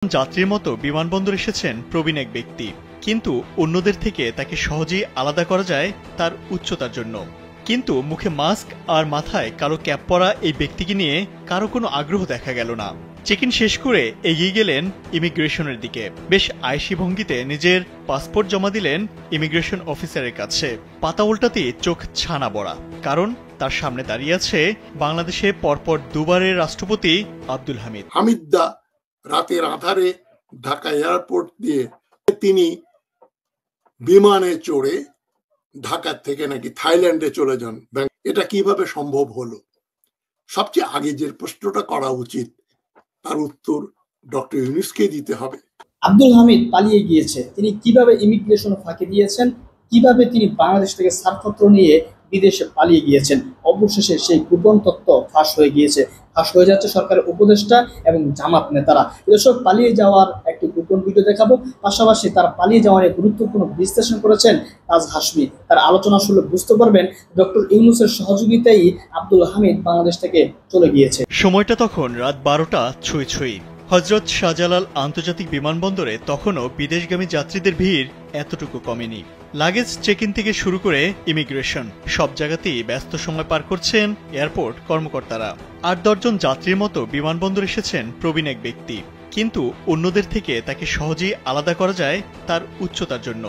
যাত্রীর মতো বিমানবন্দর এসেছেন প্রবীণ এক ব্যক্তি, কিন্তু অন্যদের থেকে তাকে সহজেই আলাদা করা যায় তার উচ্চতার জন্য। কিন্তু মুখে মাস্ক আর মাথায় কালো ক্যাপ পরা এই ব্যক্তিকে নিয়ে কারো কোনো আগ্রহ দেখা গেল না। চেক ইন শেষ করে এগিয়ে গেলেন ইমিগ্রেশনের দিকে। বেশ আয়েশি ভঙ্গিতে নিজের পাসপোর্ট জমা দিলেন ইমিগ্রেশন অফিসারের কাছে। পাতা উল্টাতেই চোখ ছানা বড়া, কারণ তার সামনে দাঁড়িয়ে আছে বাংলাদেশে পরপর দুবারের রাষ্ট্রপতি আব্দুল হামিদ। হামিদদা রাতের আধারে ঢাকা এয়ারপোর্ট দিয়ে তিনি বিমানে চড়ে ঢাকা থেকে নাকি থাইল্যান্ডে চলে যান। এটা কিভাবে সম্ভব হলো? সবচেয়ে আগে যে প্রশ্নটা করা উচিত তার উত্তর ডক্টর ইউনূসকে দিতে হবে। আব্দুল হামিদ পালিয়ে গিয়েছে, তিনি কিভাবে ইমিগ্রেশন ফাঁকি দিয়েছেন, কিভাবে তিনি বাংলাদেশ থেকে ছাড়পত্র নিয়ে বিদেশে পালিয়ে গিয়েছেন। অবশেষে সেই গোপন তথ্য ফাঁস হয়ে গিয়েছে। ফাঁস হয়ে যাচ্ছে সরকারের উপদেষ্টা এবং জামাত নেতারা। এসব পালিয়ে যাওয়ার একটি গোপন ভিডিও দেখাবো, পাশাপাশি তার পালিয়ে যাওয়ার গুরুত্বপূর্ণ বিশ্লেষণ করেছেন তাজ হাশমি। তার আলোচনা শুনলে বুঝতে পারবেন ডক্টর ইউনূসের সহযোগিতায় আব্দুল হামিদ বাংলাদেশ থেকে চলে গিয়েছে। সময়টা তখন রাত 12টা ছুঁই ছুঁই। হযরত শাহজালাল আন্তর্জাতিক বিমানবন্দরে তখনও বিদেশগামী যাত্রীদের ভিড় এতটুকু কমেনি। লাগেজ চেক ইন থেকে শুরু করে ইমিগ্রেশন, সব জায়গাতেই ব্যস্ত সময় পার করছেন এয়ারপোর্ট কর্মকর্তারা। 8-10 জন যাত্রীর মতো বিমানবন্দর এসেছেন প্রবীণ এক ব্যক্তি, কিন্তু অন্যদের থেকে তাকে সহজেই আলাদা করা যায় তার উচ্চতার জন্য।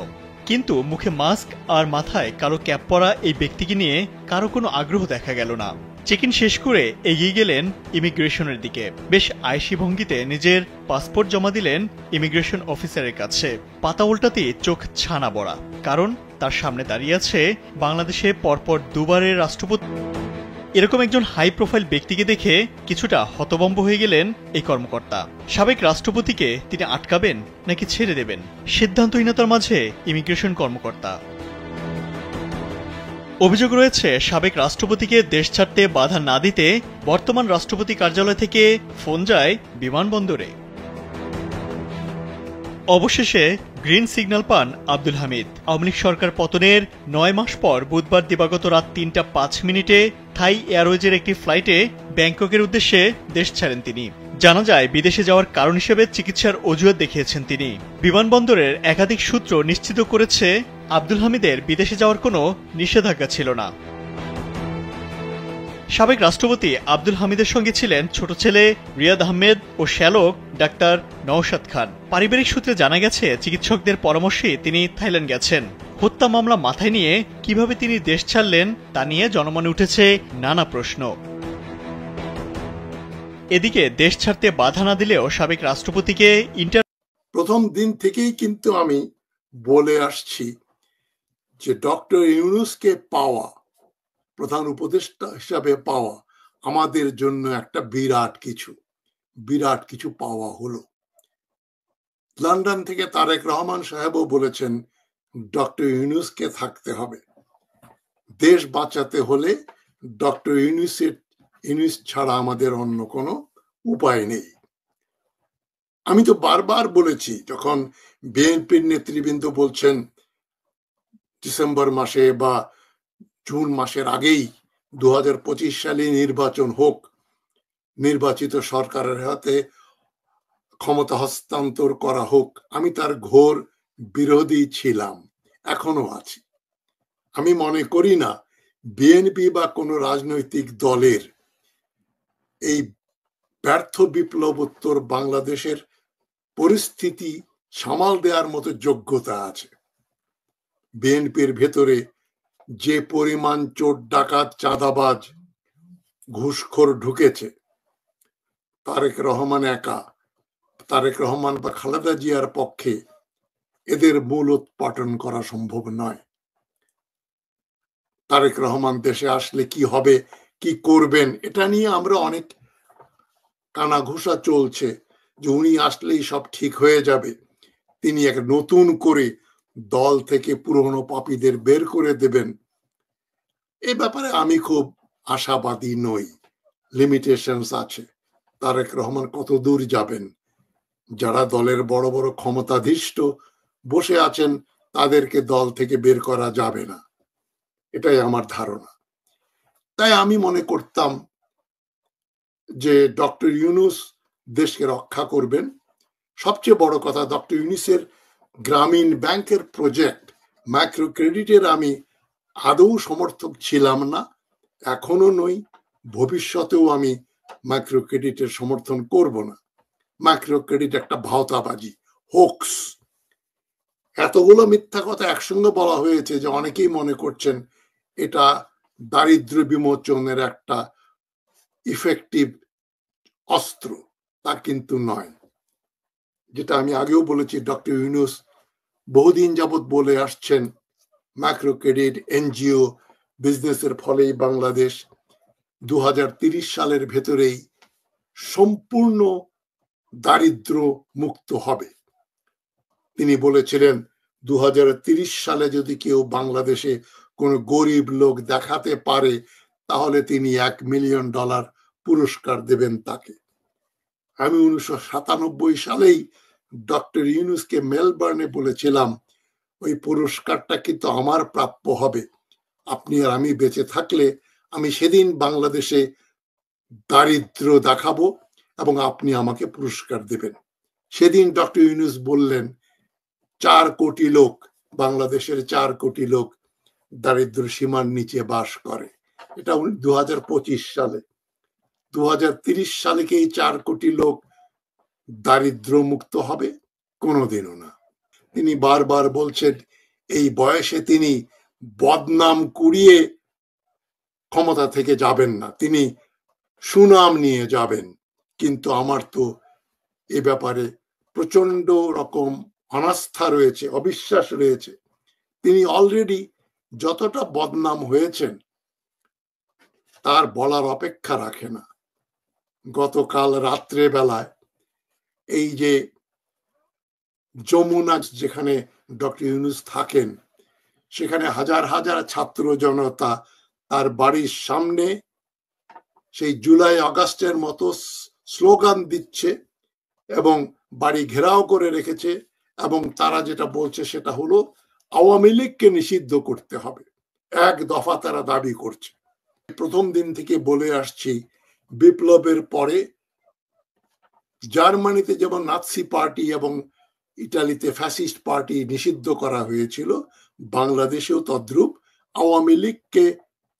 কিন্তু মুখে মাস্ক আর মাথায় কালো ক্যাপ পরা এই ব্যক্তিকে নিয়ে কারো কোনো আগ্রহ দেখা গেল না। চেক ইন শেষ করে এগিয়ে গেলেন ইমিগ্রেশনের দিকে। বেশ আয়েশি ভঙ্গিতে নিজের পাসপোর্ট জমা দিলেন ইমিগ্রেশন অফিসারের কাছে। পাতা উল্টাতেই চোখ ছানা বড়া, কারণ তার সামনে দাঁড়িয়ে আছে বাংলাদেশে পরপর দুবারের রাষ্ট্রপতি। এরকম একজন হাই প্রোফাইল ব্যক্তিকে দেখে কিছুটা হতভম্ব হয়ে গেলেন এই কর্মকর্তা। সাবেক রাষ্ট্রপতিকে তিনি আটকাবেন নাকি ছেড়ে দেবেন, সিদ্ধান্তহীনতার মাঝে ইমিগ্রেশন কর্মকর্তা। অভিযোগ রয়েছে সাবেক রাষ্ট্রপতিকে দেশ ছাড়তে বাধা না দিতে বর্তমান রাষ্ট্রপতি কার্যালয় থেকে ফোন যায় বিমানবন্দরে। অবশেষে গ্রিন সিগন্যাল পান আব্দুল হামিদ। আওয়ামী লীগ সরকার পতনের 9 মাস পর বুধবার দিবাগত রাত 3টা 5 মিনিটে থাই এয়ারওয়েজের একটি ফ্লাইটে ব্যাংককের উদ্দেশ্যে দেশ ছাড়েন তিনি। জানা যায় বিদেশে যাওয়ার কারণ হিসেবে চিকিৎসার অজুহাত দেখিয়েছেন তিনি। বিমানবন্দরের একাধিক সূত্র নিশ্চিত করেছে আব্দুল হামিদের বিদেশে যাওয়ার কোনো নিষেধাজ্ঞা ছিল না। সাবেক রাষ্ট্রপতি আব্দুল হামিদের সঙ্গে ছিলেন ছোট ছেলে রিয়াদ আহমেদ ও শ্যালক ডাক্তার নওশাদ খান। পারিবারিক সূত্রে জানা গেছে চিকিৎসকদের পরামর্শে তিনি থাইল্যান্ড গেছেন। হত্যা মামলা মাথায় নিয়ে কিভাবে তিনি দেশ ছাড়লেন তা নিয়ে জনমনে উঠেছে নানা প্রশ্ন। এদিকে দেশ ছাড়তে বাধা না দিলেও সাবেক রাষ্ট্রপতিকে প্রথম দিন থেকেই কিন্তু আমি বলে আসছি যে ডক্টর ইউনূসকে পাওয়া, প্রধান উপদেষ্টা হিসাবে পাওয়া আমাদের জন্য একটা বিরাট কিছু পাওয়া হলো। লন্ডন থেকে তারেক রহমান সাহেবও বলেছেন ডক্টর ইউনূসকে থাকতে হবে। দেশ বাঁচাতে হলে ডক্টর ইউনূস ছাড়া আমাদের অন্য কোনো উপায় নেই। আমি তো বারবার বলেছি, যখন বিএনপির নেতৃবৃন্দ বলছেন ডিসেম্বর মাসে বা জুন মাসের আগেই 2025 সালে নির্বাচন হোক, নির্বাচিত সরকারের হাতে ক্ষমতা হস্তান্তর করা হোক, আমি তার ঘোর বিরোধী ছিলাম, এখনো আছি। আমি মনে করি না বিএনপি বা কোনো রাজনৈতিক দলের এই ব্যর্থ বিপ্লবোত্তর বাংলাদেশের পরিস্থিতি সামাল দেওয়ার মতো যোগ্যতা আছে। বিএনপির ভেতরে যে পরিমাণ চোর ডাকাত চাঁদাবাজ ঘুষখোর ঢুকেছে, তারেক রহমান বা খালেদা জিয়ার পক্ষে এদের মূল উৎপাটন করা সম্ভব নয়। তারেক রহমান দেশে আসলে কি হবে, কি করবেন, এটা নিয়ে আমরা অনেক কানাঘুষা চলছে যে উনি আসলেই সব ঠিক হয়ে যাবে, তিনি এক নতুন করে দল থেকে পুরনো পাপীদের বের করে দেবেন। এই ব্যাপারে আমি খুব আশাবাদী নই। লিমিটেশনস আছে। তারেক রহমান কত দূর যাবেন? যারা দলের বড় বড় ক্ষমতাধীষ্ঠ বসে আছেন তাদেরকে দল থেকে বের করা যাবে না, এটাই আমার ধারণা। তাই আমি মনে করতাম যে ডক্টর ইউনূস দেশকে রক্ষা করবেন, সবচেয়ে বড় কথা, ডক্টর ইউনূসের গ্রামীণ ব্যাংকের প্রজেক্ট মাইক্রো ক্রেডিটের আমি আদৌ সমর্থক ছিলাম না, এখনো নই, ভবিষ্যতেও আমি মাইক্রো ক্রেডিটের সমর্থন করব না। মাইক্রো ক্রেডিট একটা ভাওতাবাজি, হোক্স। এতগুলো মিথ্যা কথা একসঙ্গে বলা হয়েছে যে অনেকেই মনে করছেন এটা দারিদ্র বিমোচনের একটা ইফেক্টিভ অস্ত্র, তা কিন্তু নয়। যেটা আমি আগেও বলেছি, ডক্টর ইউনূস বহুদিন যাবৎ বলে আসছেন মাইক্রো ক্রেডিট, এনজিও বিজনেসের ফলেই বাংলাদেশ 2030 সালের ভেতরেই সম্পূর্ণ দারিদ্র মুক্ত হবে। তিনি বলেছিলেন 2030 সালে যদি কেউ বাংলাদেশে কোনো গরিব লোক দেখাতে পারে তাহলে তিনি $1 মিলিয়ন পুরস্কার দেবেন তাকে। আমি 1997 সালেই ডক্টর ইউনূসকে মেলবার্নে বলেছিলাম ওই পুরস্কারটা কিন্তু আমার প্রাপ্য হবে, আপনি আর আমি বেঁচে থাকলে আমি সেদিন বাংলাদেশে দারিদ্র দেখাবো এবং আপনি আমাকে পুরস্কার দেবেন। সেদিন ডক্টর ইউনূস বললেন 4 কোটি লোক, বাংলাদেশের 4 কোটি লোক দারিদ্র সীমার নিচে বাস করে। এটা 2025 সালে। 2030 সালে কি এই 4 কোটি লোক দারিদ্র মুক্ত হবে? কোনোদিনও না। তিনি বারবার বলছেন এই বয়সে তিনি বদনাম কুড়িয়ে ক্ষমতা থেকে যাবেন না, তিনি সুনাম নিয়ে যাবেন। কিন্তু আমার তো এ ব্যাপারে প্রচন্ড রকম অনাস্থা রয়েছে, অবিশ্বাস রয়েছে। তিনি অলরেডি যতটা বদনাম হয়েছেন তার বলার অপেক্ষা রাখে না। গতকাল রাত্রে বেলায় এই যে যমুনা, যেখানে ডক্টর ইউনূস থাকেন, সেখানে হাজার হাজার ছাত্র জনতা তার বাড়ির সামনে সেই জুলাই আগস্টের মতো স্লোগান দিচ্ছে এবং বাড়ি ঘেরাও করে রেখেছে, এবং তারা যেটা বলছে সেটা হলো আওয়ামী লীগকে নিষিদ্ধ করতে হবে। এক দফা তারা দাবি করছে। প্রথম দিন থেকে বলে আসছি, বিপ্লবের পরে জার্মানিতে যেমন নাৎসি পার্টি এবং ইটালিতে ফ্যাসিস্ট পার্টি নিষিদ্ধ করা হয়েছিল, বাংলাদেশেও তদ্রূপ আওয়ামী লীগকে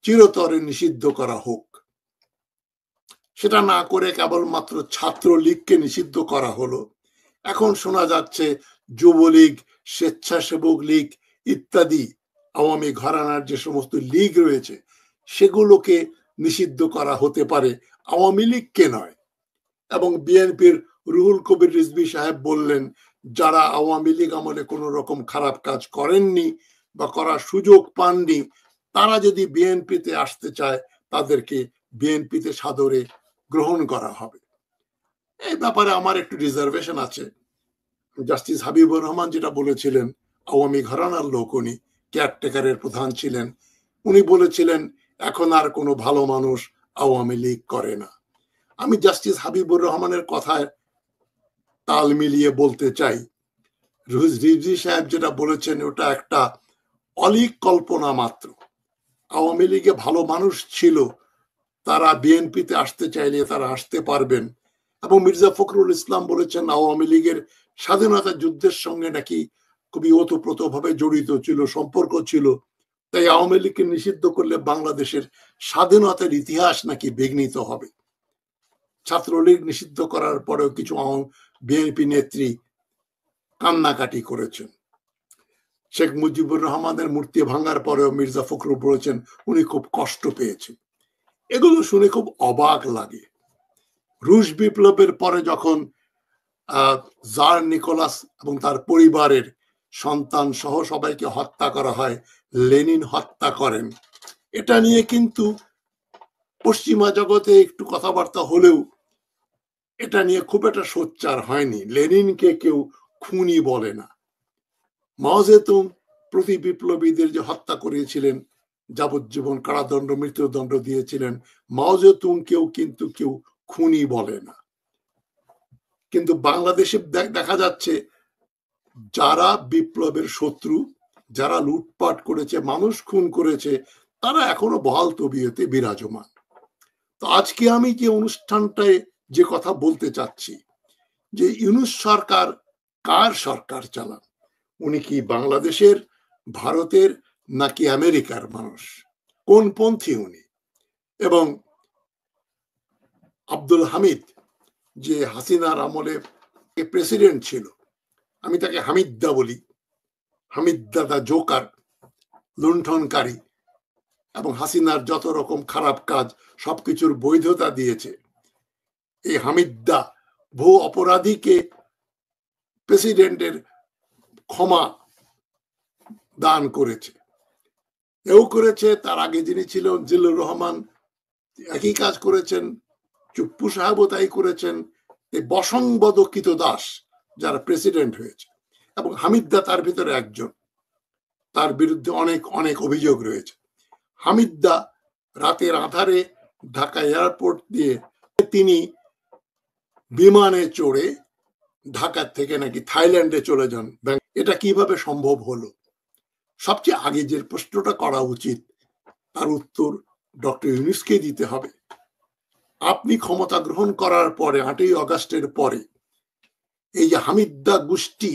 চিরতরে নিষিদ্ধ করা হোক। সেটা না করে কেবলমাত্র ছাত্রলীগকে নিষিদ্ধ করা হলো। এখন শোনা যাচ্ছে যুবলীগ, স্বেচ্ছাসেবক লীগ ইত্যাদি আওয়ামী ঘরানার যে সমস্ত লীগ রয়েছে সেগুলোকে নিষিদ্ধ করা হতে পারে, আওয়ামী লীগকে নয়। এবং বিএনপির রুহুল কবির রিজভী সাহেব বললেন যারা আওয়ামী লীগ আমলে কোনো রকম খারাপ কাজ করেননি বা করার সুযোগ পাননি, তারা যদি বিএনপিতে আসতে চায় তাদেরকে বিএনপিতে সাদরে গ্রহণ করা হবে। এই ব্যাপারে আমার একটু রিজার্ভেশন আছে। জাস্টিস হাবিবুর রহমান যেটা বলেছিলেন, আওয়ামী ঘরানার লোক, উনি কেয়ারটেকারের প্রধান ছিলেন, উনি বলেছিলেন এখন আর কোনো ভালো মানুষ আওয়ামী লীগ করে না। আমি জাস্টিস হাবিবুর রহমানের কথায় তাল মিলিয়ে বলতে চাই, রিজভী সাহেব যেটা বলেছেন ওটা একটা অলীক কল্পনা মাত্র। আওয়ামী লীগে ভালো মানুষ ছিল, তারা বিএনপিতে আসতে চাইলে তারা আসতে পারবেন। এবং মির্জা ফখরুল ইসলাম বলেছেন আওয়ামী লীগের স্বাধীনতা যুদ্ধের সঙ্গে নাকি খুবই ওতপ্রোতভাবে জড়িত ছিল, সম্পর্ক ছিল, তাই আওয়ামী লীগকে নিষিদ্ধ করলে বাংলাদেশের স্বাধীনতার ইতিহাস নাকি বিঘ্নিত হবে। ছাত্রলীগ নিষিদ্ধ করার পরেও কিছু বিএনপি নেত্রী কান্নাকাটি করেছেন। শেখ মুজিবুর রহমানের মূর্তি ভাঙার পরেও মির্জা ফখরুল বলেছেন উনি খুব কষ্ট পেয়েছেন। এগুলো শুনে খুব অবাক লাগে। রুশ বিপ্লবের পরে যখন জার নিকোলাস এবং তার পরিবারের সন্তান সহ সবাইকে হত্যা করা হয়, লেনিন হত্যা করেন, এটা নিয়ে কিন্তু পশ্চিমা জগতে একটু কথাবার্তা হলেও এটা নিয়ে খুব একটা সোচ্চার হয়নি। লেনিনকে কেউ খুনি বলে না। মাও জেতুং প্রতি বিপ্লবীদের যে হত্যা করেছিলেন, যাবজ্জীবন কারাদণ্ড, মৃত্যুদণ্ড দিয়েছিলেন, মাও জেতুং কিন্তু কেউ খুনি বলে না। কিন্তু বাংলাদেশে দেখা যাচ্ছে যারা বিপ্লবের শত্রু, যারা লুটপাট করেছে, মানুষ খুন করেছে, তারা এখনো বহাল তবিয়তে বিরাজমান। তো আজকে আমি যে অনুষ্ঠানটায় যে কথা বলতে চাচ্ছি, যে ইউনূস সরকার কার সরকার চালান, উনি কি বাংলাদেশের, ভারতের নাকি আমেরিকার মানুষ, কোন পন্থী উনি? এবং আব্দুল হামিদ যে হাসিনার আমলে প্রেসিডেন্ট ছিল, আমি তাকে হামিদদা বলি, হামিদদা দা জোকার, লুণ্ঠনকারী, এবং হাসিনার যত রকম খারাপ কাজ সবকিছুর বৈধতা দিয়েছে। এই হামিদদা বহু অপরাধীকে প্রেসিডেন্টের ক্ষমা দান করেছে। এও করেছে, তার আগে যিনি ছিলেন জিল্লুর রহমান একই কাজ করেছেন, চুপ্পু সাহেবও তাই করেছেন। এই বসংবদ দাস যারা প্রেসিডেন্ট হয়েছে, এবং হামিদদা তার ভিতরে একজন, তার বিরুদ্ধে অনেক অনেক অভিযোগ রয়েছে। হামিদদা রাতের আধারে ঢাকা এয়ারপোর্ট দিয়ে তিনি বিমানে চড়ে ঢাকা থেকে নাকি থাইল্যান্ডে চলে যান। এটা কিভাবে সম্ভব হলো? সবচেয়ে আগে যে প্রশ্নটা করা উচিত তার উত্তর ডক্টর ইউনূসকে দিতে হবে। আপনি ক্ষমতা গ্রহণ করার পরে 8ই অগাস্টের পরে এই যে হামিদদা গোষ্ঠী,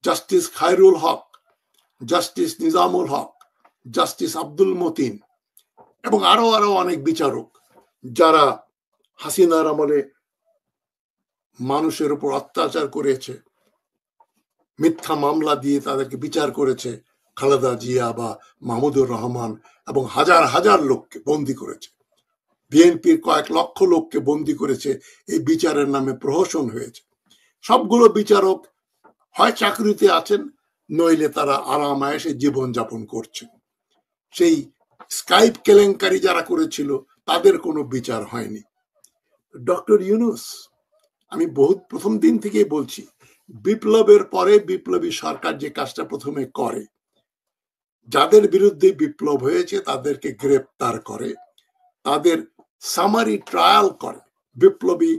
জাস্টিস খায়রুল হক, জাস্টিস নিজামুল হক, জাস্টিস আব্দুল মতিন এবং আরো আরো অনেক বিচারক যারা হাসিনার আমলে মানুষের উপর অত্যাচার করেছে, মিথ্যা মামলা দিয়ে তাদেরকে বিচার করেছে, খালেদা জিয়া বা মাহমুদুর রহমান, এবং হাজার হাজার লোককে বন্দী করেছে, বিএনপির কয়েক লক্ষ লোককে বন্দী করেছে। এই বিচারের নামে প্রহসন হয়েছে। সবগুলো বিচারক হয় চাকরিতে আছেন, নইলে তারা আরাম আয়েশে জীবন যাপন করছেন। সেই স্কাইপ কেলেঙ্কারি যারা করেছিল তাদের কোনো বিচার হয়নি। ডক্টর ইউনূস, আমি প্রথম দিন থেকেই বলছি, বিপ্লবের পরে বিপ্লবী সরকার যে কাজটা প্রথমে করে, যাদের বিরুদ্ধে বিপ্লব হয়েছে তাদেরকে গ্রেপ্তার করে, তাদের সামারি ট্রায়াল করে। বিপ্লবী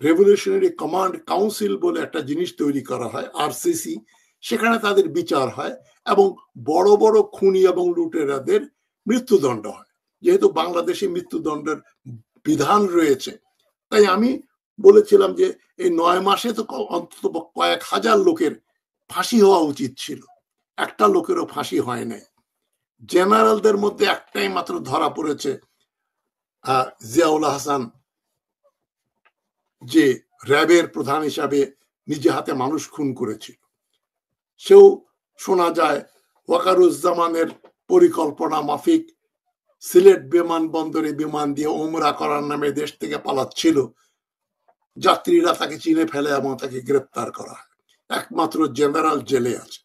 রেভলিউশনারি কমান্ড কাউন্সিল বলে একটা জিনিস তৈরি করা হয়, আরসিসি, সেখানে তাদের বিচার হয় এবং বড় বড় খুনি এবং লুটেরাদের মৃত্যুদণ্ড হয়। যেহেতু বাংলাদেশে মৃত্যুদণ্ডের বিধান রয়েছে, তাই আমি বলেছিলাম যে এই 9 মাসে তো অন্তত কয়েক হাজার লোকের ফাঁসি হওয়া উচিত ছিল, একটা লোকেরও ফাঁসি হয় নাই। জেনারেলদের মধ্যে একটাই মাত্র ধরা পড়েছে, জিয়াউল হাসান, যে র্যাবের প্রধান হিসাবে নিজে হাতে মানুষ খুন করেছিল। সেও শোনা যায় ওয়াকারুজ্জামানের পরিকল্পনা মাফিক সিলেট বিমানবন্দরে বিমান দিয়ে ওমরা করার নামে দেশ থেকে পালাচ্ছিল। যাত্রীরা তাকে চিনে ফেলে এবং তাকে গ্রেপ্তার করা হয়। একমাত্র জেনারেল জেলে আছে,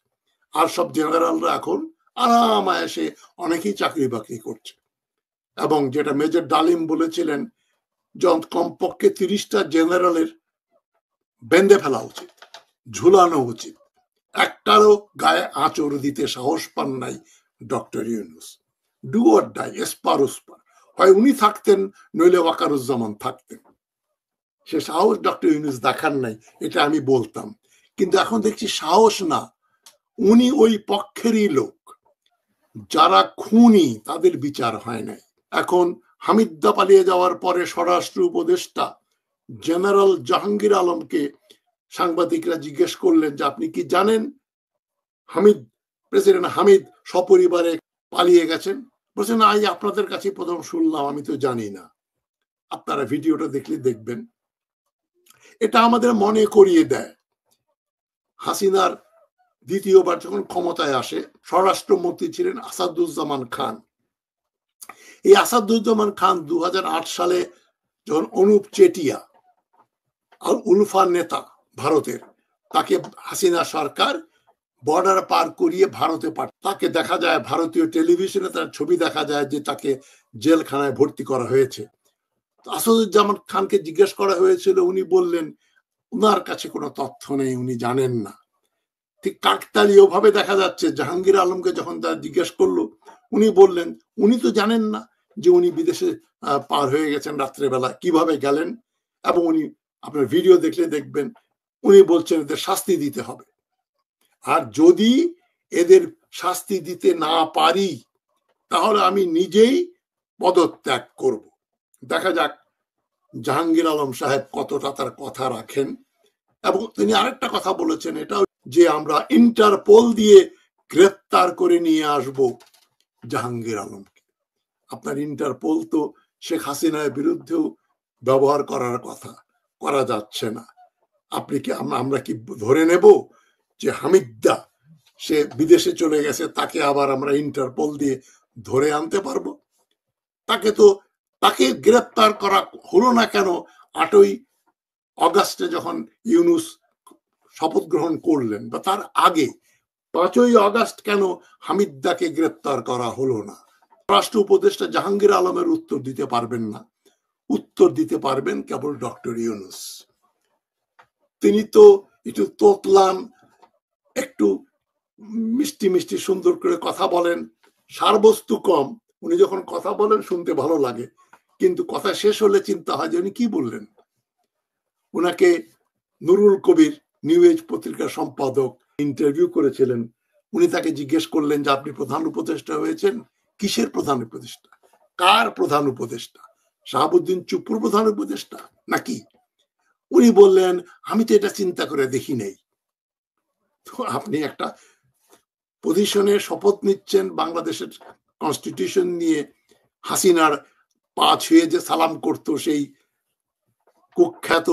আর সব জেনারেলরা এখন আরাম আয়েশে অনেকেই চাকরি বাকরি করছে। এবং যেটা মেজর ডালিম বলেছিলেন, কমপক্ষে 30টা জেনারেলের বেঁধে ফেলা উচিত, ঝুলানো উচিত। একটারও গায়ে আঁচড় দিতে সাহস পান নাই doctor Yunus. Do or die, এসপার ওসপার, হয় উনি থাকতেন নইলে ওয়াকারুজ্জামান থাকতেন। সে সাহস ডক্টর ইউনূস দেখান নাই, এটা আমি বলতাম। কিন্তু এখন দেখছি সাহস না, উনি ওই পক্ষেরই লোক। যারা খুনি তাদের বিচার হয় নাই। এখন হামিদদা পালিয়ে যাওয়ার পরে স্বরাষ্ট্র উপদেষ্টা জেনারেল জাহাঙ্গীর আলমকে সাংবাদিকরা জিজ্ঞেস করলেন যে আপনি কি জানেন প্রেসিডেন্ট হামিদ সপরিবারে পালিয়ে গেছেন? বলছেন না, আপনাদের কাছে প্রথম শুনলাম, আমি তো জানি না। আপনারা ভিডিওটা দেখলে দেখবেন। এটা আমাদের মনে করিয়ে দেয় হাসিনার দ্বিতীয়বার যখন ক্ষমতায় আসে, স্বরাষ্ট্রমন্ত্রী ছিলেন আসাদুজ্জামান খান। এই আসাদুজ্জামান খান 2008 সালে যখন অনুপ চেটিয়া আর উলফার নেতা ভারতের, তাকে হাসিনা সরকার বর্ডার পার করিয়ে ভারতে তাকে দেখা যায়, ভারতীয় টেলিভিশনে তার ছবি দেখা যায় যে তাকে জেলখানায় ভর্তি করা হয়েছে। আসাদুজ্জামান খানকে জিজ্ঞেস করা হয়েছিল, উনি বললেন উনার কাছে কোনো তথ্য নেই, উনি জানেন না। ঠিক কাকতালীয় ভাবে দেখা যাচ্ছে জাহাঙ্গীর আলমকে যখন তারা জিজ্ঞেস করলো, উনি বললেন উনি তো জানেন না যে উনি বিদেশে পার হয়ে গেছেন রাত্রেবেলা, কিভাবে গেলেন। এবং উনি, আপনার ভিডিও দেখলে দেখবেন, উনি বলছেন এদের শাস্তি দিতে হবে, আর যদি এদের শাস্তি দিতে না পারি তাহলে আমি নিজেই পদত্যাগ করব। দেখা যাক জাহাঙ্গীর আলম সাহেব কতটা তার কথা রাখেন। এবং তিনি আরেকটা কথা বলেছেন, এটাও যে আমরা ইন্টারপোল দিয়ে গ্রেফতার করে নিয়ে আসব জাহাঙ্গীর আলমকে। আপনার ইন্টারপোল তো শেখ হাসিনার বিরুদ্ধেও ব্যবহার করার কথা, করা যাচ্ছে না। আপনি কি আমরা কি ধরে নেব যে হামিদা সে বিদেশে চলে গেছে, তাকে আবার আমরা ইন্টারপোল দিয়ে ধরে আনতে পারবো? তাকে গ্রেফতার করা হলো না কেন 8ই অগাস্টে যখন ইউনূস শপথ গ্রহণ করলেন, বা তার আগে 5ই অগাস্ট কেন হামিদদাকে গ্রেফতার করা হলো না? রাষ্ট্র উপদেষ্টা জাহাঙ্গীর আলমের উত্তর দিতে পারবেন না, উত্তর দিতে পারবেন কেবল ডক্টর ইউনূস। তিনি তো একটু তোতলান, একটু মিষ্টি মিষ্টি সুন্দর করে কথা বলেন, সারবস্তু কম। উনি যখন কথা বলেন শুনতে ভালো লাগে, কিন্তু কথা শেষ হলে চিন্তা হয় যে উনি কি বললেন। উনাকে নুরুল কবির নিউ এজ পত্রিকার সম্পাদক ইন্টারভিউ করেছিলেন। উনি তাকে জিজ্ঞেস করলেন যে আপনি প্রধান উপদেষ্টা হয়েছেন, কিসের প্রধান উপদেষ্টা, কার প্রধান উপদেষ্টা, শাহাবুদ্দিন চুপ্পুর প্রধান উপদেষ্টা নাকি? উনি বললেন আমি তো এটা চিন্তা করে দেখি নাই। তো আপনি একটা পজিশনে শপথ নিচ্ছেন, বাংলাদেশের কনস্টিটিউশন নিয়ে হাসিনার পা ছুঁয়ে যে সালাম করতো সেই কুখ্যাত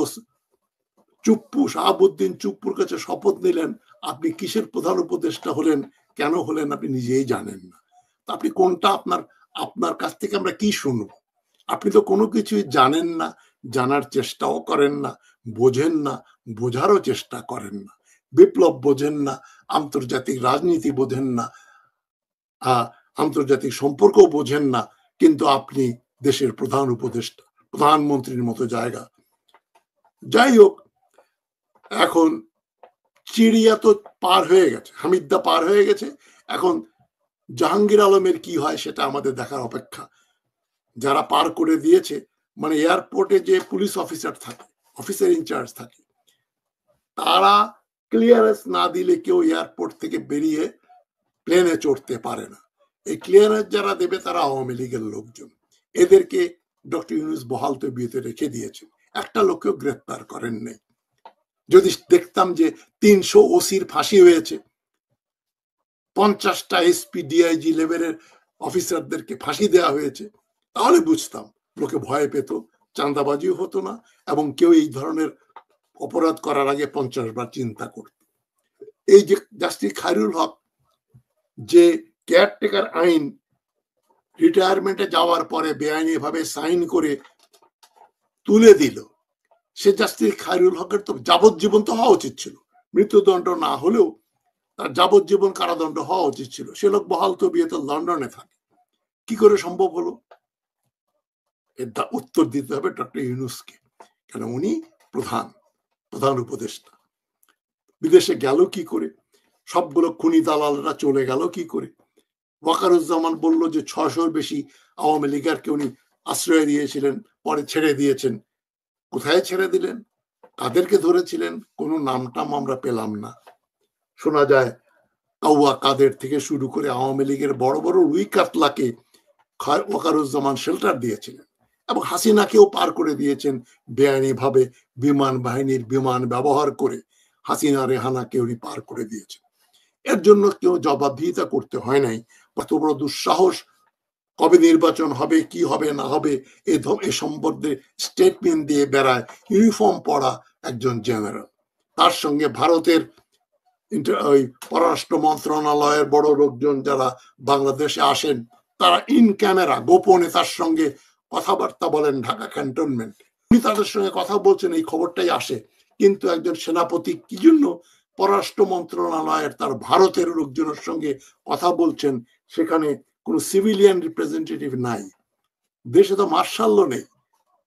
চুপ্পু, শাহাবুদ্দিন চুপ্পুর কাছে শপথ নিলেন। আপনি কিসের প্রধান উপদেষ্টা হলেন, কেন হলেন, আপনি নিজেই জানেন না। আপনি কোনটা আপনার কাছ থেকে আমরা কি শুনবো? আপনি তো কোনো কিছুই জানেন না, জানার চেষ্টাও করেন না, বোঝেন না, বোঝারও চেষ্টা করেন না। বিপ্লব বোঝেন না, আন্তর্জাতিক রাজনীতি বোঝেন না, আন্তর্জাতিক সম্পর্ক বোঝেন না, কিন্তু আপনি দেশের প্রধান উপদেষ্টা, প্রধানমন্ত্রীর মতো জায়গা। যাই হোক, এখন চিড়িয়া তো পার হয়ে গেছে, হামিদদা পার হয়ে গেছে। এখন জাহাঙ্গীর আলমের কি হয় সেটা আমাদের দেখার অপেক্ষা। যারা পার করে দিয়েছে, মানে এয়ারপোর্টে যে পুলিশ অফিসার থাকে, অফিসার ইনচার্জ থাকে, তারা ক্লিয়ারেন্স না দিলে কেউ এয়ারপোর্ট থেকে বেরিয়ে প্লেনে চড়তে পারে না। এই ক্লিয়ারেন্স যারা দেবে তারা আওয়ামী লীগের লোকজন। এদেরকে ডক্টর ইউনূস বহাল তবিয়তে রেখে দিয়েছেন, একটা লোককেও গ্রেফতার করেন নাই। যদি দেখতাম যে 300 ওসির ফাঁসি হয়েছে, 50টা এসপি ডিআইজি লেভেলের অফিসারদেরকে ফাঁসি দেওয়া হয়েছে, তাহলে বুঝতাম লোকে ভয় পেত, চাঁদাবাজিও হতো না, এবং কেউ এই ধরনের অপরাধ করার আগে 50 বার চিন্তা করত। এই যে জাস্টিস খায়রুল হক যে কেয়ারটেকার আইন রিটায়ারমেন্টে যাওয়ার পরে বেআইনি ভাবে সাইন করে তুলে দিল, সে জাস্টিস খায়রুল হকের তো যাবজ্জীবন তো হওয়া উচিত ছিল, মৃত্যুদণ্ড না হলেও তার যাবজ্জীবন কারাদণ্ড হওয়া উচিত ছিল। সে লোক বহাল তবিয়তে লন্ডনে থাকে, কি করে সম্ভব হলো? এর উত্তর দিতে হবে ডক্টর ইউনূসকে, কেন উনি প্রধান উপদেষ্টা। বিদেশে গেল কি করে? সবগুলো খুনি দালালরা চলে গেল কি করে? ওয়াকারুজ্জামান বলল যে 600-র বেশি আওয়ামী লীগকে উনি আশ্রয় দিয়েছিলেন, পরে ছেড়ে দিয়েছেন। কোথায় ছেড়ে দিলেন, কাদেরকে ধরেছিলেন, কোনো নামটাম আমরা পেলাম না। শোনা যায় কাউয়া কাদের থেকে শুরু করে আওয়ামী লীগের বড় বড় রুই কাতলাকে ওয়াকারুজ্জামান শেল্টার দিয়েছিলেন, এবং হাসিনাকেও পার করে দিয়েছেন বেআইনি ভাবে। বিমান বাহিনীর বিমান ব্যবহার করে হাসিনা রেহানাকে উনি পার করে দিয়েছেন। এর জন্য কেউ জবাবদিহিতা করতে হয় নাই। কত বড় দুঃসাহস! কবে নির্বাচন হবে, কি হবে না হবে এ সম্বন্ধে স্টেটমেন্ট দিয়ে বেড়ায় ইউনিফর্ম পরা একজন জেনারেল। তার সঙ্গে ভারতের পররাষ্ট্র মন্ত্রণালয়ের বড় লোকজন যারা বাংলাদেশে আসেন, তারা ইন ক্যামেরা গোপনে তার সঙ্গে কথাবার্তা বলেন ঢাকা ক্যান্টনমেন্টে। উনি তাদের সঙ্গে কথা বলছেন, এই খবরটাই আসে। কিন্তু একজন সেনাপতি কি জন্য পররাষ্ট্র মন্ত্রণালয়ের তার ভারতের লোকজনের সঙ্গে কথা বলছেন, সেখানে কোনো সিভিলিয়ান রিপ্রেজেন্টেটিভ নাই, দেশে তো মার্শাল্য নেই।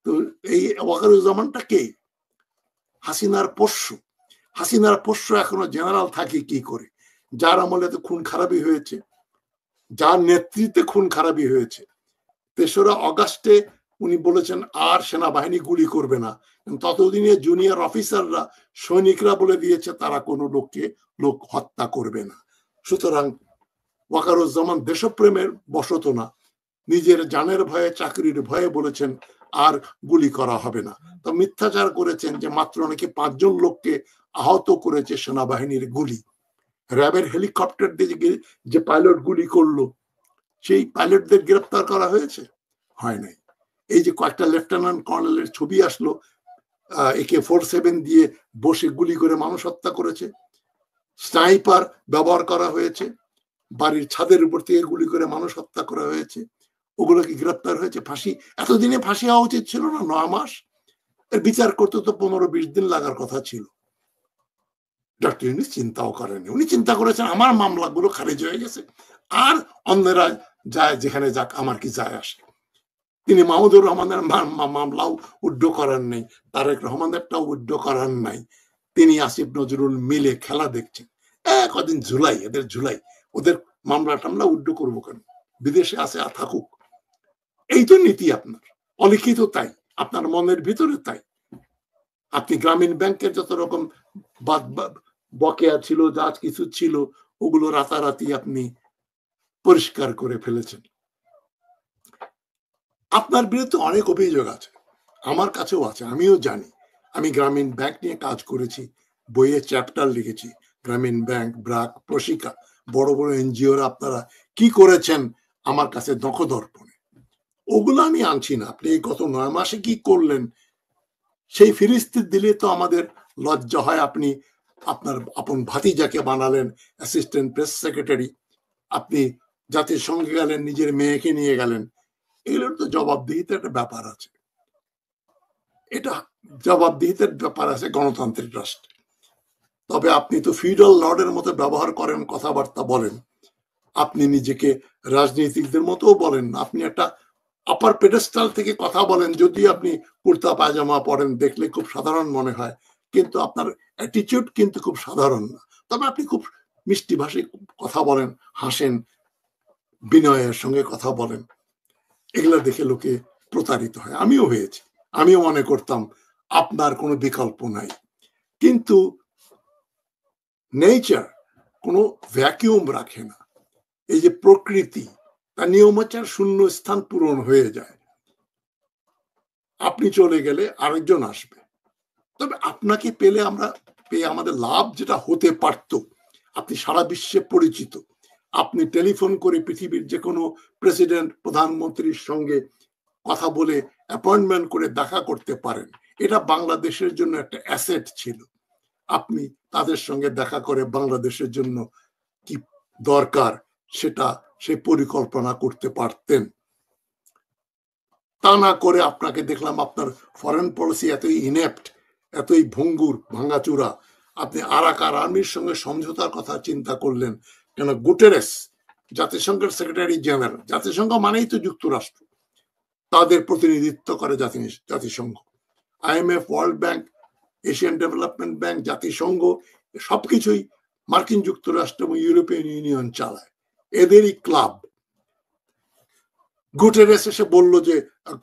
তো এই ওয়াকারুজ্জামানটা কে? হাসিনার পোষ্য। হাসিনার পোষ্য এখনো জেনারেল থাকে কি করে? যার আমলে তো খুন খারাপি হয়েছে, যার নেতৃত্বে খুন খারাপি হয়েছে। 3রা অগাস্টে উনি বলেছেন আর সেনাবাহিনী গুলি করবে না, ততদিনে জুনিয়র অফিসাররা, সৈনিকরা বলে দিয়েছে তারা কোনো লোক হত্যা করবে না। সুতরাং ওয়াকারুজ্জামান দেশপ্রেমের বশত না, নিজের জানের ভয়ে, চাকরির ভয়ে বলেছেন আর গুলি করা হবে না। তো মিথ্যাচার করেছেন যে মাত্র নাকি 5 জন লোককে আহত করেছে সেনাবাহিনীর গুলি। র্যাবের হেলিকপ্টার দিয়ে যে পাইলট গুলি করলো, সেই পাইলটদের গ্রেপ্তার করা হয়েছে? হয় নাই। এই যে কয়েকটা লেফটেন্যান্ট কর্নেলের ছবি আসলো, AK-47 দিয়ে বসে গুলি করে মানুষ হত্যা করেছে, স্নাইপার ব্যবহার করা হয়েছে, বাড়ির ছাদের উপর থেকে গুলি করে মানুষ হত্যা করা হয়েছে, ওগুলো কি গ্রেপ্তার হয়েছে? ফাঁসি, এতদিনে ফাঁসি হওয়া উচিত ছিল না? 9 মাস। এর বিচার করতে তো 15-20 দিন লাগার কথা ছিল। ডক্টর ইউনূস চিন্তাও করেনি। উনি চিন্তা করেছেন আমার মামলাগুলো খারিজ হয়ে গেছে, আর অন্যরা যায় যেখানে যাক, আমার কি যায় আসে। তিনি মাহমুদুর রহমানের মামলাও উড্ড করার নেই, তারেক রহমানেরটাও উড্ড করার নাই। তিনি আসিফ নজরুল মিলে খেলা দেখছেন। কদিন ঝুলাই, এদের ঝুলাই, ওদের মামলা টামলা উড্ড করবো কেন, বিদেশে আছে থাকুক। এই তো নীতি আপনার, অলিখিত তাই, আপনার মনের ভিতরে তাই। আপনি গ্রামীণ ব্যাংকের যত রকম বকেয়া ছিল, যা কিছু ছিল, ওগুলো রাতারাতি আপনি পরিষ্কার করে ফেলেছেন। আপনার বিরুদ্ধে অনেক অভিযোগ আছে, আমার কাছেও আছে, আমিও জানি। আমি গ্রামীণ ব্যাংক নিয়ে কাজ করেছি, বইয়ে চ্যাপ্টার লিখেছি। গ্রামীণ ব্যাংক, ব্র্যাক, প্রশিকা, বড় বড় এনজিওরা আপনারা কি করেছেন আমার কাছে দর্পণে। ওগুলো আমি আনছি না। আপনি এই গত 9 মাসে কি করলেন সেই ফিরিস্তি দিলে তো আমাদের লজ্জা হয়। আপনি আপনার আপন ভাতিজাকে বানালেন অ্যাসিস্ট্যান্ট প্রেস সেক্রেটারি, আপনি জাতিসংঘে গেলেন, নিজের মেয়েকে নিয়ে গেলেন। এগুলোর তো জবাবদিহিতার একটা ব্যাপার আছে, এটা জবাবদিহিতার ব্যাপার আছে গণতান্ত্রিক রাষ্ট্রে। তবে আপনি তো ফিউডাল লর্ডের মতো ব্যবহার করেন, কথাবার্তা বলেন, আপনি নিজেকে রাজনীতিকদের মতো বলেন না। আপনি একটা আপার পেডেস্টাল থেকে কথা বলেন, যদি আপনি কুর্তা পায়জামা পরেন, দেখলে খুব সাধারণ মনে হয়, কিন্তু আপনার অ্যাটিটিউড কিন্তু খুব সাধারণ না। তবে আপনি খুব মিষ্টি ভাষায় কথা বলেন, হাসেন, বিনয়ের সঙ্গে কথা বলেন, এগুলা দেখে লোকে প্রতারিত হয়। আমিও হয়েছি, আমিও মনে করতাম আপনার কোনো বিকল্প নাই। কিন্তু নেচার কোনো ভ্যাকিউম রাখে না। এই যে প্রকৃতি, তার নিয়মাচার শূন্য স্থান পূরণ হয়ে যায়। আপনি চলে গেলে আরেকজন আসবে। তবে আপনাকে পেলে আমাদের লাভ যেটা হতে পারত, আপনি সারা বিশ্বে পরিচিত, আপনি টেলিফোন করে পৃথিবীর যে কোনো প্রেসিডেন্ট, প্রধানমন্ত্রীর সঙ্গে কথা বলে অ্যাপয়েন্টমেন্ট করে দেখা করতে পারেন। এটা বাংলাদেশের জন্য একটা অ্যাসেট ছিল। আপনি তাদের সঙ্গে দেখা করে বাংলাদেশের জন্য কি দরকার সেটা সে পরিকল্পনা করতে পারতেন। তা না করে আপনাকে দেখলাম আপনার ফরেন পলিসি এতই ইনেপ্ট, এতই ভঙ্গুর, ভাঙাচুরা। আপনি আরাকান আর্মির সঙ্গে সমঝোতার কথা চিন্তা করলেন কেন? গুটেরেস, জাতিসংঘের সেক্রেটারি জেনারেল, জাতিসংঘ মানেই তো যুক্তরাষ্ট্র, তাদের প্রতিনিধিত্ব করে জাতিসংঘ। IMF, world bank, Asian development bank, জাতিসংঘ, সবকিছুই মার্কিন যুক্তরাষ্ট্র এবং ইউরোপিয়ান ইউনিয়ন চালায়, এদেরই ক্লাব। গুটেরেস এসে বলল যে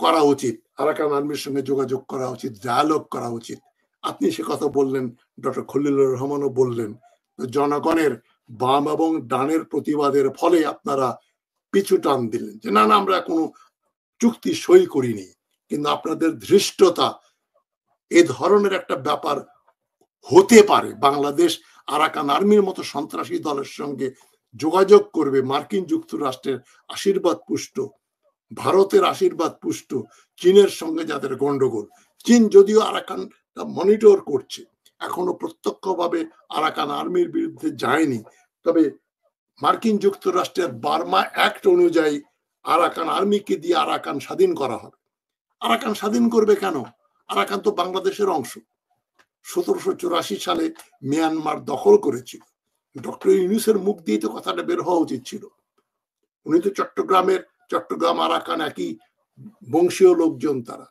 করা উচিত, আরাকান আর্মির সঙ্গে যোগাযোগ করা উচিত, ডায়ালগ করা উচিত। আপনি সে কথা বললেন, ডক্টর খলিলুর রহমানও বললেন। জনগণের বাম এবং ডানের প্রতিবাদের ফলে আপনারা পিছু টান দিলেন যে না, আমরা কোনো চুক্তি সই করিনি। কিন্তু আপনাদের ধৃষ্টতা, এ ধরনের একটা ব্যাপার হতে পারে, বাংলাদেশ আরাকান আর্মির মতো সন্ত্রাসী দলের সঙ্গে যোগাযোগ করবে, মার্কিন যুক্তরাষ্ট্রের আশীর্বাদ পুষ্ট, ভারতের আশীর্বাদ পুষ্ট চীনের সঙ্গে যাদের গন্ডগোল। চীন যদিও আরাকানটা মনিটর করছে, এখনো প্রত্যক্ষভাবে আরাকান আর্মির বিরুদ্ধে যায়নি, তবে মার্কিন যুক্তরাষ্ট্রের বার্মা অ্যাক্ট অনুযায়ী আরাকান আর্মিকে দিয়ে আরাকান স্বাধীন করা হবে। আরাকান স্বাধীন করবে কেন? আরাকান তো বাংলাদেশের অংশ। 1784 সালে মিয়ানমার দখল করেছিল। ডক্টর ইউনূসের মুখ দিয়ে তো কথাটা বের হওয়া উচিত ছিল। উনি তো চট্টগ্রাম আরাকান একই বংশীয় লোকজন তারা।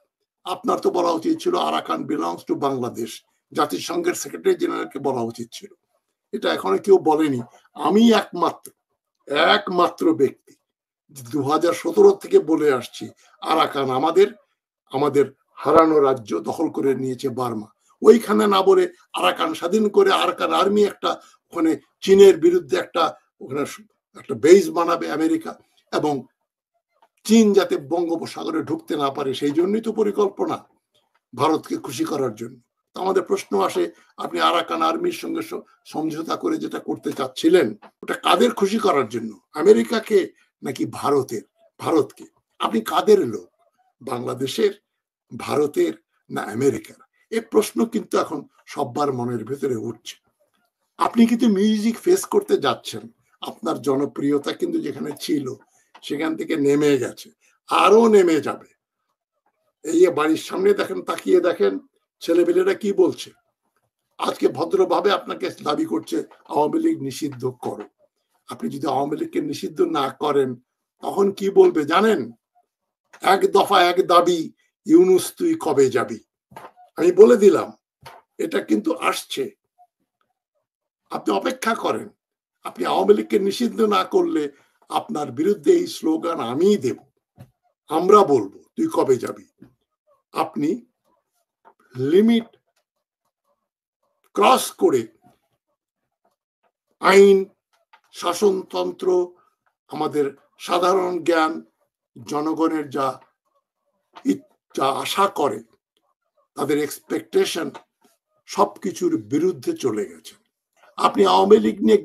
আপনার তো বলা উচিত ছিল আরাকান বিলংস টু বাংলাদেশ, জাতিসংঘের সেক্রেটারি জেনারেলকে বলা উচিত ছিল। এটা এখনো কেউ বলেনি। আমি একমাত্র ব্যক্তি 2017 থেকে বলে আসছি, আরাকান আমাদের হারানো রাজ্য দখল করে নিয়েছে বার্মা। ওইখানে না বলে আরাকান স্বাধীন করে আরাকান আর্মি একটা ওখানে চীনের বিরুদ্ধে একটা বেস বানাবে আমেরিকা, এবং চীন যাতে বঙ্গোপসাগরে ঢুকতে না পারে সেই জন্যই তো পরিকল্পনা, ভারতকে খুশি করার জন্য। তো আমাদের প্রশ্ন আসে, আপনি আরাকান আর্মির সঙ্গে সমঝোতা করে যেটা করতে চাচ্ছিলেন, ওটা কাদের খুশি করার জন্য? আমেরিকাকে নাকি ভারতকে? আপনি কাদের লোক? বাংলাদেশের, ভারতের, না আমেরিকার? এই প্রশ্ন কিন্তু এখন সবার মনের ভেতরে উঠছে। আপনি কিন্তু মিউজিক ফেস করতে যাচ্ছেন, আপনার জনপ্রিয়তা কিন্তু যেখানে ছিল সেখান থেকে নেমে গেছে, আরো নেমে যাবে। এই যে বাড়ির সামনে দেখেন, তাকিয়ে দেখেন ছেলেমেয়েরা কি বলছে। আজকে ভদ্রভাবে আপনাকে দাবি করছে আওয়ামী লীগ নিষিদ্ধ করো। আপনি যদি আওয়ামী লীগকে নিষিদ্ধ না করেন তখন কি বলবে জানেন? এক দফা এক দাবি, ইউনূস তুই কবে যাবি। আমি বলে দিলাম, এটা কিন্তু আসছে, আপনি অপেক্ষা করেন। আপনি আওয়ামী লীগকে নিষিদ্ধ না করলে আপনার বিরুদ্ধে এই স্লোগান আমিই দেব, আমরা বলবো তুই কবে যাবি। আপনি লিমিট ক্রস করে আইন, শাসনতন্ত্র, আমাদের সাধারণ জ্ঞান, জনগণের যা আশা করে, তাদের এক্সপেকটেশন, সবকিছুর বিরুদ্ধে চলে গেছে। আপনি আওয়ামী লীগ নিয়ে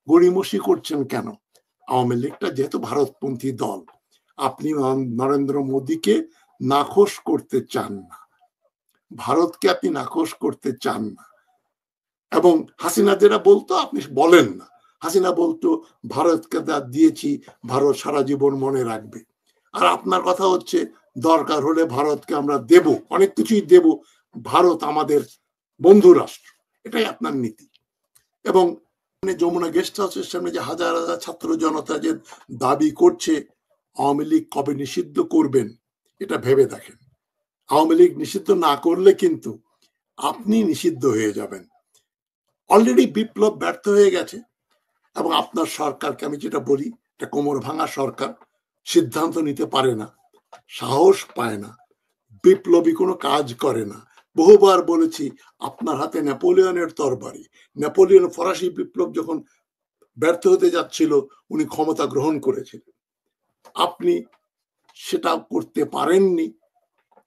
গড়িমসি করছেন কেন? আওয়ামী লীগটা যেহেতু ভারতপন্থী দল, আপনি নরেন্দ্র মোদীকে নাখোশ করতে চান না, ভারতকে আপনি নাখোশ করতে চান না। এবং হাসিনা যেটা বলতো আপনি বলেন না। হাসিনা বলতো ভারতকে দিয়েছি, ভারত সারা জীবন মনে রাখবে। আর আপনার কথা হচ্ছে দরকার হলে ভারতকে আমরা দেব, অনেক কিছুই দেব, ভারত আমাদের বন্ধু রাষ্ট্র, এটাই আপনার নীতি। এবং যমুনা গেস্ট হাউসের সামনে যে হাজার হাজার ছাত্র জনতা যে দাবি করছে আওয়ামী লীগ কবে নিষিদ্ধ করবেন, এটা ভেবে দেখেন। আওয়ামী লীগ নিষিদ্ধ না করলে কিন্তু আপনি নিষিদ্ধ হয়ে যাবেন। অলরেডি বিপ্লব ব্যর্থ হয়ে গেছে এবং আপনার সরকারকে আমি যেটা বলি, এটা কোমর ভাঙা সরকার, সিদ্ধান্ত নিতে পারে না, সাহস পায় না, বিপ্লবী কোনো কাজ করে না। বহুবার বলেছি, আপনার হাতে নেপোলিয়নের তরবারি। নেপোলিয়ন ফরাসি বিপ্লব যখন ব্যর্থ হতে যাচ্ছিল উনি ক্ষমতা গ্রহণ করেছিলেন, আপনি সেটা করতে পারেননি,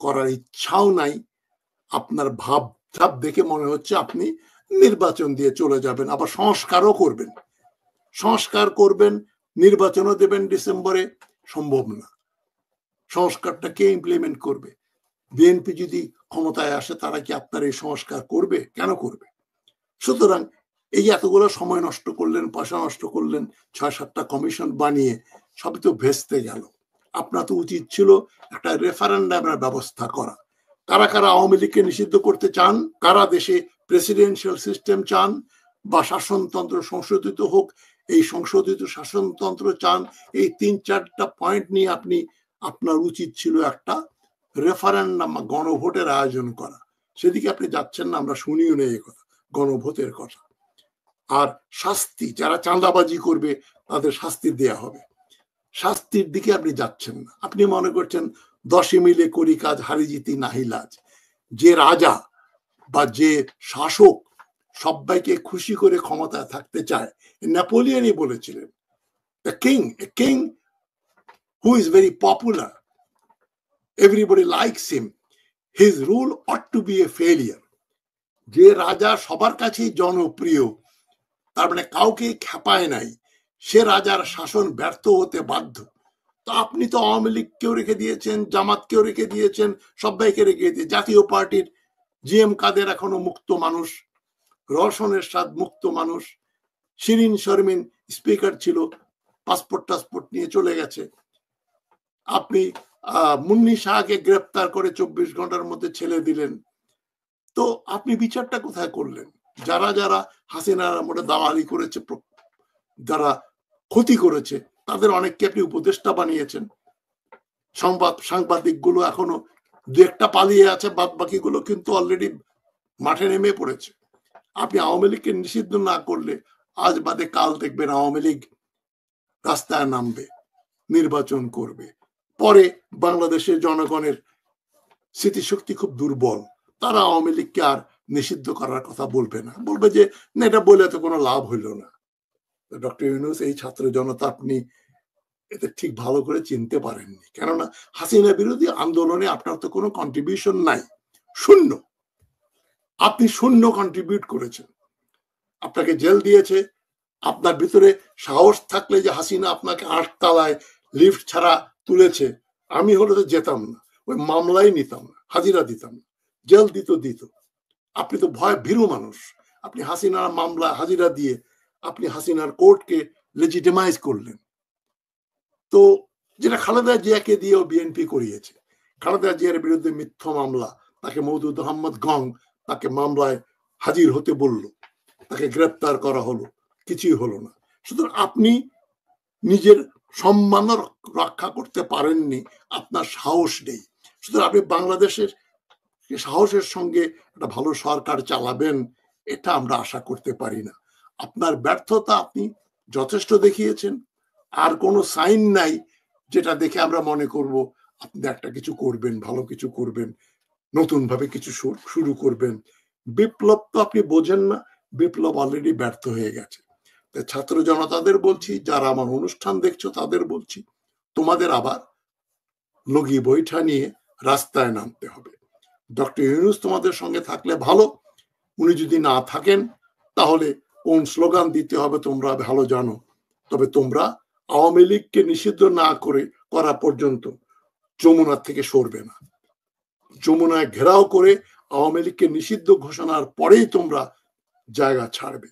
করার ইচ্ছাও নাই। আপনার ভাব দেখে মনে হচ্ছে আপনি নির্বাচন দিয়ে চলে যাবেন, আবার সংস্কারও করবেন, নির্বাচনও দেবেন ডিসেম্বরে। সম্ভব না। সংস্কারটা কে ইমপ্লিমেন্ট করবে? বিএনপি যদি ক্ষমতায় আসে তারা কি আপনার এই সংস্কার করবে? কেন করবে? সুতরাং এই এতগুলো সময় নষ্ট করলেন, পয়সা নষ্ট করলেন, ৬-৭টা কমিশন বানিয়ে, সবই তো ভেস্তে গেল। আপনার তো উচিত ছিল একটা রেফারেন্ডামের ব্যবস্থা করা। কারা কারা আওয়ামী লীগকে নিষিদ্ধ করতে চান, কারা দেশে প্রেসিডেন্সিয়াল সিস্টেম চান বা শাসনতন্ত্র সংশোধিত হোক, এই সংশোধিত শাসনতন্ত্র চান, এই ৩-৪টা পয়েন্ট নিয়ে আপনি, আপনার উচিত ছিল একটা রেফারেন্ডাম, গণভোটের আয়োজন করা। সেদিকে আপনি যাচ্ছেন না, আমরা শুনিও নেই এই কথা, গণভোটের কথা। আর শাস্তি, যারা চাঁদাবাজি করবে তাদের শাস্তি দেয়া হবে, শাস্তির দিকে আপনি যাচ্ছেন না। আপনি মনে করছেন 10 মিলে করি কাজ, হারি জিতি নাহি লাজ। যে রাজা বা যে শাসক সবাইকে খুশি করে ক্ষমতায় থাকতে চায়, নেপোলিয়নই বলেছিলেন, a king who is very popular, everybody likes him, his rule ought to be a failure. যে রাজা সবার কাছেই জনপ্রিয়, তার মানে কাউকে খেপায় নাই, সে রাজার শাসন ব্যর্থ হতে বাধ্য। তো আপনি তো আওয়ামী লীগকেও রেখে দিয়েছেন, জামাতকেও রেখে দিয়েছেন, সবাইকে রেখে দিয়ে, জাতীয় পার্টির জিএম কাদের এখনো মুক্ত মানুষ, রওশন এরশাদ মুক্ত মানুষ, শিরিন শারমিন স্পিকার ছিল, পাসপোর্ট নিয়ে চলে গেছে। আপনি মুন্নি শাহকে গ্রেপ্তার করে 24 ঘন্টার মধ্যে ছেড়ে দিলেন। তো আপনি বিচারটা কোথায় করলেন? যারা যারা হাসিনার মোটে দালালি করেছে, যারা ক্ষতি করেছে, তাদের অনেককে আপনি উপদেষ্টা বানিয়েছেন। সাংবাদিকগুলো এখনো 2-একটা পালিয়ে আছে, বাদ বাকিগুলো কিন্তু অলরেডি মাঠে নেমে পড়েছে। আপনি আওয়ামী লীগকে নিষিদ্ধ না করলে আজ বাদে কাল দেখবেন আওয়ামী লীগ রাস্তায় নামবে, নির্বাচন করবে। পরে বাংলাদেশের জনগণের স্মৃতিশক্তি খুব দুর্বল, তারা আওয়ামী লীগকে আর নিষিদ্ধ করার কথা বলবে না, বলবে যে না, এটা বলে তো কোনো লাভ হইল না। ডক্টর ইউনূস, এই ছাত্র জনতা আপনি এতে ঠিক ভালো করে চিনতে পারেননি, কেননা হাসিনা বিরোধী আন্দোলনে আপনার তো কোনো কন্ট্রিবিউশন নাই, শূন্য। আপনি শূন্য কন্ট্রিবিউট করেছেন, আপনাকে জেল দিয়েছে। আপনার ভিতরে সাহস থাকলে যে হাসিনা আপনাকে 8 তলায় লিফট ছাড়া তুলেছে, আমি হলে তো যেতাম না, ওই মামলাই নিতাম না, হাজিরা দিতাম না, জেল দিত। আপনি তো ভয় ভীরু মানুষ, আপনি হাসিনার মামলা হাজিরা দিয়ে আপনি হাসিনার কোর্টকে লেজিটিমাইজ করলেন। তো যেটা খালেদা জিয়াকে দিয়েও বিএনপি করিয়েছে, খালেদা জিয়ার বিরুদ্ধে মিথ্যা মামলা, তাকে মওদুদ আহমদ গং তাকে মামলায় হাজির হতে বলল, তাকে গ্রেপ্তার করা হলো, কিছুই হলো না। সুতরাং আপনি নিজের সম্মান রক্ষা করতে পারেননি, আপনার সাহস নেই। সুতরাং আপনি বাংলাদেশের সাহসের সঙ্গে একটা ভালো সরকার চালাবেন, এটা আমরা আশা করতে পারি না। আপনার ব্যর্থতা আপনি যথেষ্ট দেখিয়েছেন, আর কোনো সাইন নাই যেটা দেখে আমরা মনে করব আপনি একটা কিছু করবেন, ভালো কিছু করবেন, নতুন ভাবে কিছু শুরু করবেন। বিপ্লব তো আপনি বোঝেন না, বিপ্লব অলরেডি ব্যর্থ হয়ে গেছে। ছাত্র জনতাদের বলছি, যারা আমার অনুষ্ঠান দেখছো তাদের বলছি, তোমাদের আবার লগি বৈঠা নিয়ে রাস্তায় নামতে হবে। ডক্টর ইউনূস তোমাদের সঙ্গে থাকলে ভালো, উনি যদি না থাকেন তাহলে কোন স্লোগান দিতে হবে তোমরা ভালো জানো। তবে তোমরা আওয়ামী লীগকে নিষিদ্ধ না করা পর্যন্ত যমুনা থেকে সরবে না। যমুনায় ঘেরাও করে আওয়ামী লীগকে নিষিদ্ধ ঘোষণার পরেই তোমরা জায়গা ছাড়বে,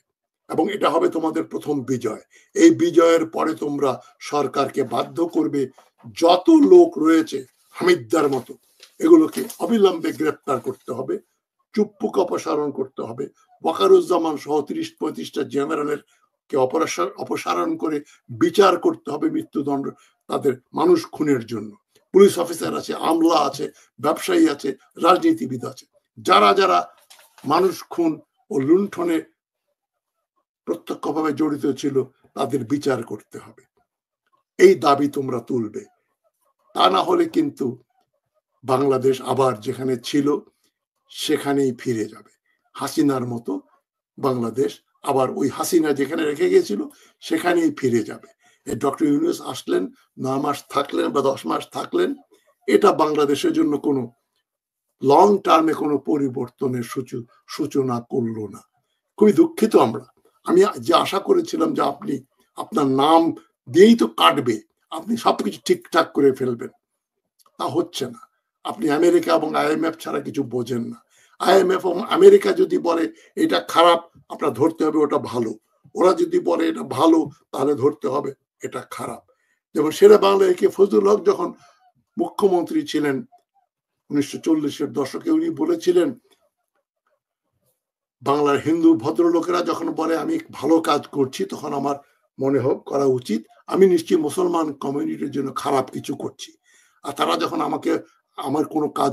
এবং এটা হবে তোমাদের প্রথম বিজয়। এই বিজয়ের পরে তোমরা সরকারকে বাধ্য করবে যত লোক রয়েছে হামিদদার মতো, এগুলোকে অবিলম্বে গ্রেপ্তার করতে হবে, চুপ্পুক অপসারণ করতে হবে, ওয়াকারুজ্জামান সহ 30-35টা জেনারেলের কে অপসারণ করে বিচার করতে হবে মৃত্যুদণ্ড, তাদের মানুষ খুনের জন্য। পুলিশ অফিসার আছে, আমলা আছে, ব্যবসায়ী আছে, রাজনীতিবিদ আছে, যারা যারা মানুষ খুন ও লুণ্ঠনে প্রত্যক্ষভাবে জড়িত ছিল তাদের বিচার করতে হবে। এই দাবি তোমরা তুলবে, তা না হলে কিন্তু বাংলাদেশ আবার যেখানে ছিল সেখানেই ফিরে যাবে। হাসিনার মতো বাংলাদেশ আবার ওই হাসিনা যেখানে রেখে গিয়েছিল সেখানেই ফিরে যাবে। ডক্টর ইউনূস আসলেন, 9 মাস থাকলেন বা 10 মাস থাকলেন, এটা বাংলাদেশের জন্য কোনো লং টার্মে কোনো পরিবর্তনের সূচনা করলো না। খুবই দুঃখিত আমরা। আমি যে আশা করেছিলাম যে আপনি আপনার নাম দিয়েই তো কাটবে, আপনি সবকিছু ঠিকঠাক করে ফেলবেন, তা হচ্ছে না। আপনি আমেরিকা এবং IMF ছাড়া কিছু বোঝেন না। IMF এবং আমেরিকা যদি বলে এটা খারাপ, আপনার ধরতে হবে ওটা ভালো। ওরা যদি বলে এটা ভালো, তাহলে ধরতে হবে এটা খারাপ। যেমন শেরে বাংলা একে ফজলুল হক যখন মুখ্যমন্ত্রী ছিলেন 1940-এর দশকে, উনি বলেছিলেন বাংলার হিন্দু ভদ্রলোকেরা যখন বলে আমি ভালো কাজ করছি, তখন আমার মনে করা উচিত আমি নিশ্চয়ই মুসলমান কমিউনিটির জন্য খারাপ কিছু করছি। আর তারা যখন আমাকে আমার কোনো কাজ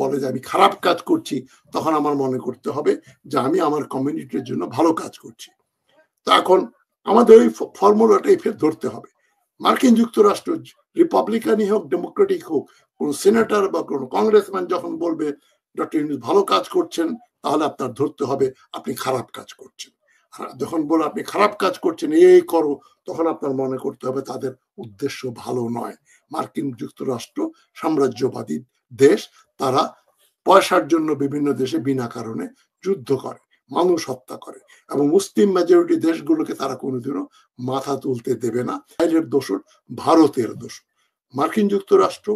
বলে যে আমি খারাপ কাজ করছি, তখন আমার মনে করতে হবে যে আমি আমার কমিউনিটির জন্য ভালো কাজ করছি। তো এখন আমাদের ওই ফর্মুলাটাই ফের ধরতে হবে। মার্কিন যুক্তরাষ্ট্র রিপাবলিকানই হোক ডেমোক্রেটিক হোক, কোন সেনেটর বা কোন কংগ্রেসম্যান যখন বলবে ডক্টর ইউনূস ভালো কাজ করছেন, তাহলে আপনার ধরতে হবে আপনি খারাপ কাজ করছেন। আর যখন বলে আপনি খারাপ কাজ করছেন এই করো, তখন আপনার মনে করতে হবে তাদের উদ্দেশ্য ভালো নয়। মার্কিন যুক্তরাষ্ট্র সাম্রাজ্যবাদী দেশ, তারা পয়সার জন্য বিভিন্ন দেশে বিনা কারণে যুদ্ধ করে, মানুষ হত্যা করে, এবং মুসলিম মেজরিটি দেশগুলোকে তারা কোনোদিনও মাথা তুলতে দেবে না। ইসরায়েলের দোষর, ভারতের দোষর। মার্কিন যুক্তরাষ্ট্র,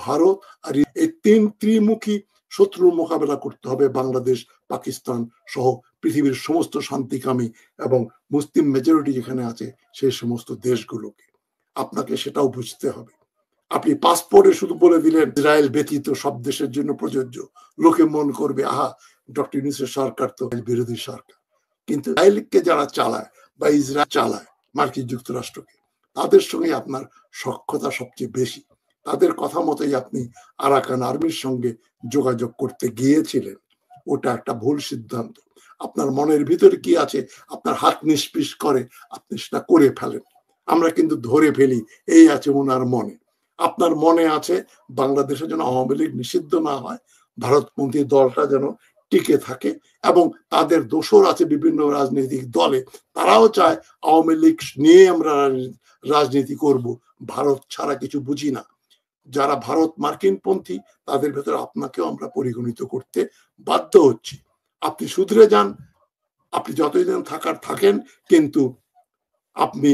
ভারত আর এই 3 ত্রিমুখী শত্রুর মোকাবেলা করতে হবে বাংলাদেশ, পাকিস্তান সহ পৃথিবীর সমস্ত শান্তিকামী এবং মুসলিম মেজরিটি যেখানে আছে সেই সমস্ত দেশগুলোকে। আপনাকে সেটাও বুঝতে হবে। আপনি পাসপোর্টে শুধু বলে দিলেন ইসরায়েল ব্যতীত সব দেশের জন্য প্রযোজ্য, লোকে মন করবে আহা ডক্টর ইউনূসের সরকার তো বিরোধী সরকার। কিন্তু ইসরায়েলকে যারা চালায় বা ইসরায়েল চালায় মার্কিন যুক্তরাষ্ট্রকে, তাদের সঙ্গে আপনার সখ্যতা সবচেয়ে বেশি। তাদের কথা মতোই আপনি আরাকান আর্মির সঙ্গে যোগাযোগ করতে গিয়েছিলেন, ওটা একটা ভুল সিদ্ধান্ত। আপনার মনের ভিতরে কি আছে আপনার হাত নিষ্পিস করে আপনি সেটা করে ফেলেন, আমরা কিন্তু ধরে ফেলি এই আছে ওনার মনে। আপনার মনে আছে বাংলাদেশে যেন আওয়ামী লীগ নিষিদ্ধ না হয়, ভারতপন্থী দলটা যেন টিকে থাকে, এবং তাদের দোসর আছে বিভিন্ন রাজনৈতিক দলে, তারাও চায় আওয়ামী লীগ নিয়ে আমরা রাজনীতি করব, ভারত ছাড়া কিছু বুঝি না। যারা ভারত মার্কিনপন্থী তাদের ভেতরে আপনাকেও আমরা পরিগণিত করতে বাধ্য হচ্ছি। আপনি শুধরে যান, আপনি যতদিন থাকার থাকেন, কিন্তু আপনি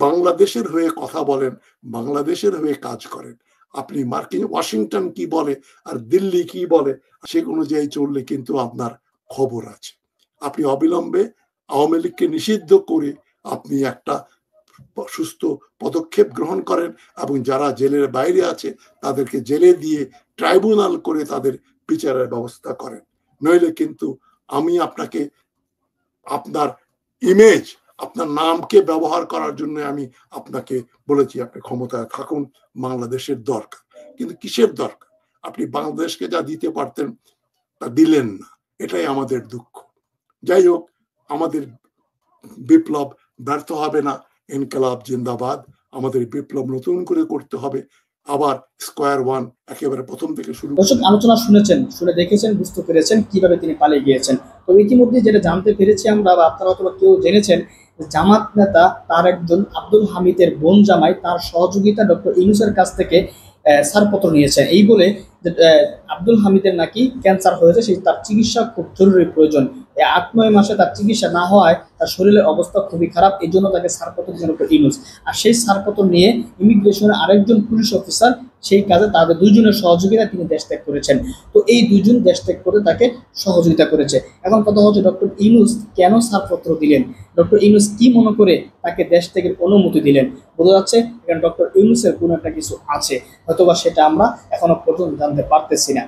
বাংলাদেশের হয়ে কথা বলেন, বাংলাদেশের হয়ে কাজ করেন। আপনি মার্কিন ওয়াশিংটন কি বলে আর দিল্লি কি বলে সে অনুযায়ী চললে কিন্তু আপনার খবর আছে। আপনি অবিলম্বে আওয়ামী লীগকে নিষিদ্ধ করে আপনি একটা সুস্থ পদক্ষেপ গ্রহণ করেন এবং যারা জেলের বাইরে আছে তাদেরকে জেলে দিয়ে ট্রাইব্যুনাল করে তাদের বিচারের ব্যবস্থা করেন। নইলে কিন্তু আমি আপনাকে আপনার ইমেজ, আপনার নামকে ব্যবহার করার জন্য আমি আপনাকে বলেছি আপনি ক্ষমতায় থাকুন, বাংলাদেশের দরকার। কিন্তু কিসের দরকার? আপনি বাংলাদেশকে যা দিতে পারতেন তা দিলেন না, এটাই আমাদের দুঃখ। যাই হোক, আমাদের বিপ্লব ব্যর্থ হবে না। ইনকলাব জিন্দাবাদ। আমাদের বিপ্লব নতুন করে করতে হবে, আবার স্কোয়ার ওয়ান, একেবারে প্রথম থেকে শুরু। দর্শক, আলোচনা শুনেছেন, শুনে দেখেছেন, বুঝতে পেরেছেন কিভাবে তিনি পালিয়ে গিয়েছেন। তো ইতিমধ্যে যেটা জানতে পেরেছি আমরা, বা আপনারা অথবা কেউ জেনেছেন, জামাত নেতা তার একজন আব্দুল হামিদের বোন জামাই তার সহযোগিতা ডক্টর ইউনূসের কাছ থেকে ছাড়পত্র নিয়েছেন, এই বলে আব্দুল হামিদের নাকি ক্যান্সার হয়েছে, সেই তার চিকিৎসা খুব জরুরি প্রয়োজন। 8-9 মাসে তার চিকিৎসা না হওয়ায় তার শরীরের অবস্থা খুবই খারাপ, এই জন্য তাকে ছাড়পত্র দিয়েছেন ডক্টর ইউনূস। আর সেই ছাড়পত্র নিয়ে ইমিগ্রেশনের আরেকজন পুলিশ অফিসার সেই কাজে তাদের দুইজনের সহযোগিতা তিনি দেশ ত্যাগ করেছেন। তো এই দুইজন দেশ ত্যাগ করে তাকে সহযোগিতা করেছে। এখন কথা হচ্ছে ডক্টর ইউনূস কেন ছাড়পত্র দিলেন, ডক্টর ইউনূস কি মনে করে তাকে দেশ ত্যাগের অনুমতি দিলেন? বোঝা যাচ্ছে এখানে ডক্টর ইউনূসের কোনো একটা কিছু আছে, হয়তোবা সেটা আমরা এখনো পর্যন্ত জানতে পারতেছি না।